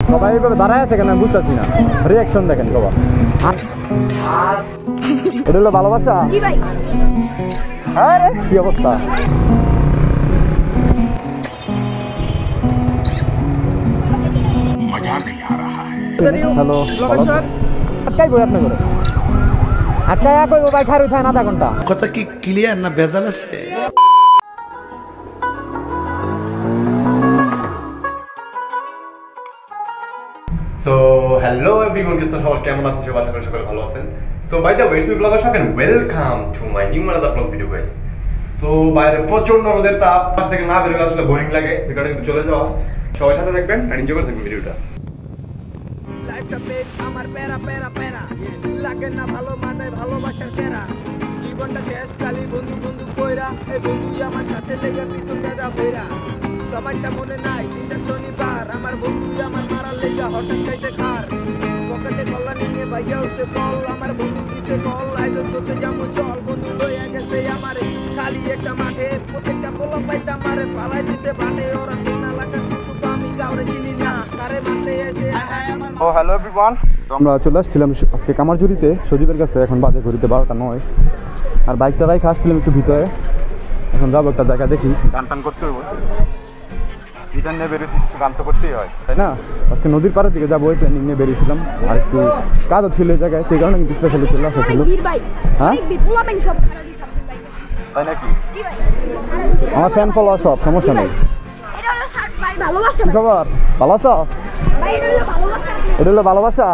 সবাই এইভাবে দাঁড়ায় আছে কেন আমি বুঝতেছি না। রিয়াকশন দেখেন সবার। এটা হলো ভালোবাসা। আরে কি অবস্থা। হ্যালো আটকাই বই আপনি করে আটকাই কইব ভাই খার উঠায় আধা ঘন্টা কথা কি ক্লিয়ার না ভেজাল আছে? সো হ্যালো এভরিওয়ান, সবাই কেমন আছেন? সবাই আশা করি সকলে ভালো আছেন। So by the way, blogger Shokh and welcome to my new another blog video guys. So বাইরে প্রচন্ড রোদের তাপ, পাশ থেকে না বেরোলে আসলে বোরিং লাগে, এই কারণে কিন্তু চলে যাওয়া। সবাই সাথে থাকবেন আর এনজয় করে থাকবেন ভিডিওটা। লাইফটা পেট আমার প্যারা প্যারা প্যারা লাগে না ভালো মানে ভালোবাসার প্যারা জীবনটা শেষ খালি বন্ধু বন্ধু কইরা এই বন্ধুই আমার সাথে লেগে পিছন দাদা বইরা সময়টা মনে নাই দিনটা শনিবার আমার বন্ধুই আমার মারার লেগা হঠাৎ খাইতে খার পকেটে কল্লা নিয়ে বাইয়া উঠতে কল আমার বন্ধু দিতে কল আইতো তোতে যাবো চল বন্ধু লইয়া গেছে আমারে খালি একটা মাঠে প্রত্যেকটা পোলা পাইতা আমারে ফালাই দিতে বাটে ওরা সোনা লাগা শুধু আমি কাউরে চিনি না কারে মারতে এসে ও হ্যালো এভরিওয়ান, তো আমরা চলে আসছিলাম আজকে কামারঝুরিতে সজীবের কাছে। এখন বাজে ঘড়িতে 12টা 9 আর বাইকটা রাইখে আসছিলাম একটু ভিতরে। এখন যাবো একটা জায়গা দেখি, গান টান করতে হবে। এটা নিয়ে বেরিয়েছি, কিছু গান তো করতেই হয় তাই না। আজকে নদীর পাড়ের দিকে যাবো, ওই প্ল্যানিং নিয়ে বেরিয়েছিলাম। আর একটু কাজও ছিল এই জায়গায়, সেই কারণে কিন্তু স্পেশালি চলে আসা ছিল। হ্যাঁ তাই নাকি? আমার ফ্যান ফলোয়ার সব, সমস্যা নেই। কি খবর? ভালো আছো? এটা হলো ভালোবাসা।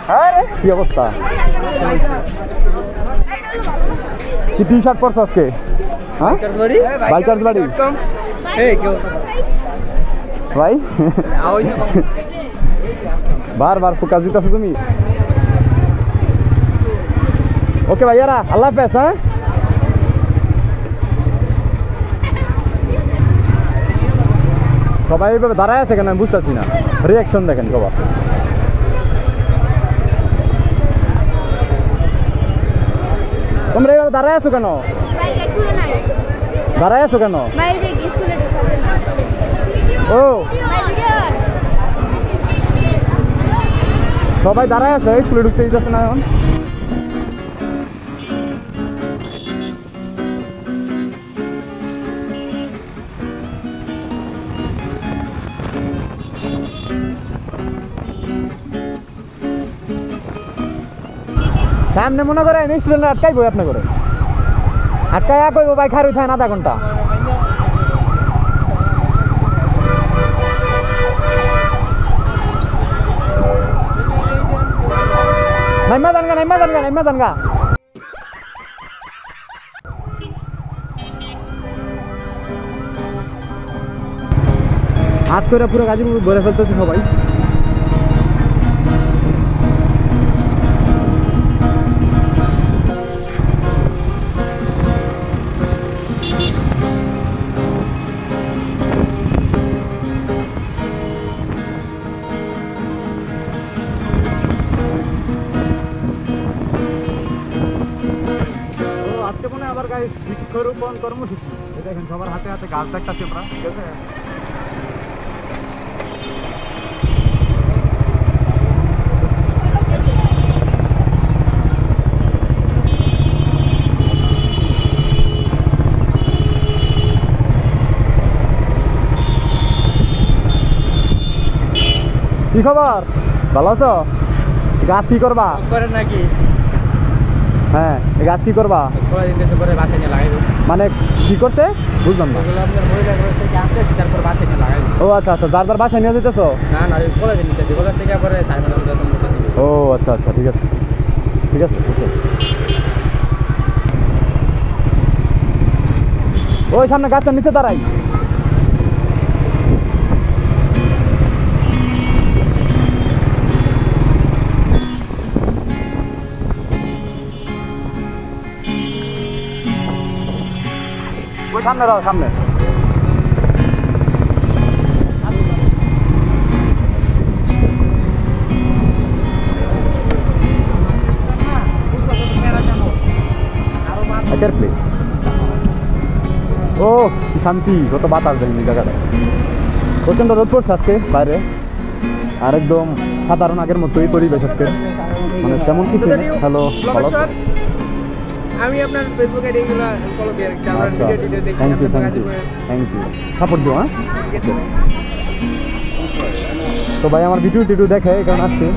হ্যাঁ রে কি অবস্থা। কি টি শার্ট পরছো আজকে? হ্যাঁ বাইকার্স বাড়ি ভাই বারবার ফোকাস দিতেছো তুমি। ওকে ভাইয়ারা, আল্লাহ হাফেজ। হ্যাঁ সবাই এইভাবে দাঁড়ায় আছে কেন আমি বুঝতেছি না। রিয়াকশন দেখেন সবার। তোমরা এইভাবে দাঁড়ায় আছো কেন? দাঁড়ায় আছো কেন? ও সবাই দাঁড়ায় আছে, স্কুলে ঢুকতে দিতেছে না এখন। সামনে মনে করে স্টুডেন্ট আটকাই বই আপনি করে আটকাই কইব ভাই খার উঠায় আধা ঘন্টা। নাইমা জানগা নাইমা জানগা নাইমা জানগা। হাত করে পুরো গাজীপুর ঘুরে ফেলতেছে সবাই। আজকে মনে আবার গায়ে বৃক্ষরোপণ কর্মসূচি। দেখেন সবার হাতে হাতে গাছ দেখতেছি আমরা, ঠিক আছে। কি খবর? ভালো আছো? গাছ কি করবা নাকি? হ্যাঁ গাছ কি করবা মানে কি করতে বুঝলাম না। ও আচ্ছা আচ্ছা, যার যার বাসায় নিয়ে যেতেছো? ও আচ্ছা আচ্ছা, ঠিক আছে ঠিক আছে। ওই সামনে গাছটার নিচে দাঁড়াই। ওই সামনে দাও, সামনে। ও শান্তি, কত বাতাস দেখেন এই জায়গাটা। প্রচণ্ড রোদ পড়ছে আজকে বাইরে, আর একদম সাধারণ আগের মতোই পরিবেশ আজকে, মানে তেমন কিছু না। হ্যালো, আমি আপনার ফেসবুক আইডি গুলো ফলো দিয়ে রাখছি, আমার আচ্ছা, ভিডিও দেখি। থ্যাংক ইউ সাপোর্ট দিও। হ্যাঁ, তো ভাই আমার ভিডিও টিডিও দেখে এই কারণে আসছি।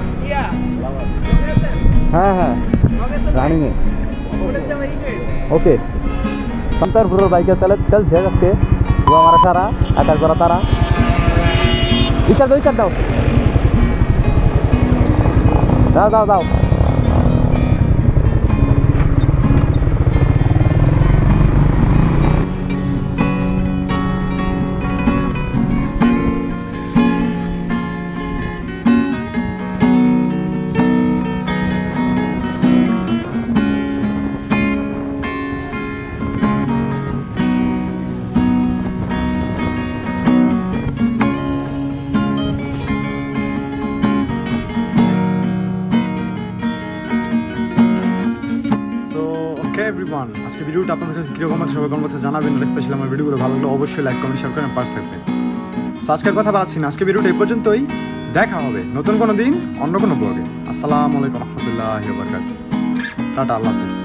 হ্যাঁ হ্যাঁ, রানিংয়ে। ওকে, সন্তারপুর বাইকে চলছে আজকে, ও আমার সারা অ্যাটাক করা তারা। ইচ্ছা দাও, ইচ্ছা দাও, দাও দাও দাও। ওকে এভরিওয়ান, আজকে ভিডিওটা আপনাদের কাছে কীরকম আছে সবাই কমেন্ট বক্সে জানাবেন। স্পেশালি আমার ভিডিওগুলো ভালো লাগলে অবশ্যই লাইক কমেন্ট শেয়ার করেন, পাশে থাকবেন। সো আজকের কথা বাড়াচ্ছি না, আজকে ভিডিওটা এই পর্যন্তই। দেখা হবে নতুন কোনো দিন অন্য কোনো ব্লগে। আসসালামু আলাইকুম রহমতুল্লাহি ওয়া বারাকাতুহু। টাটা, আল্লাহ হাফেজ।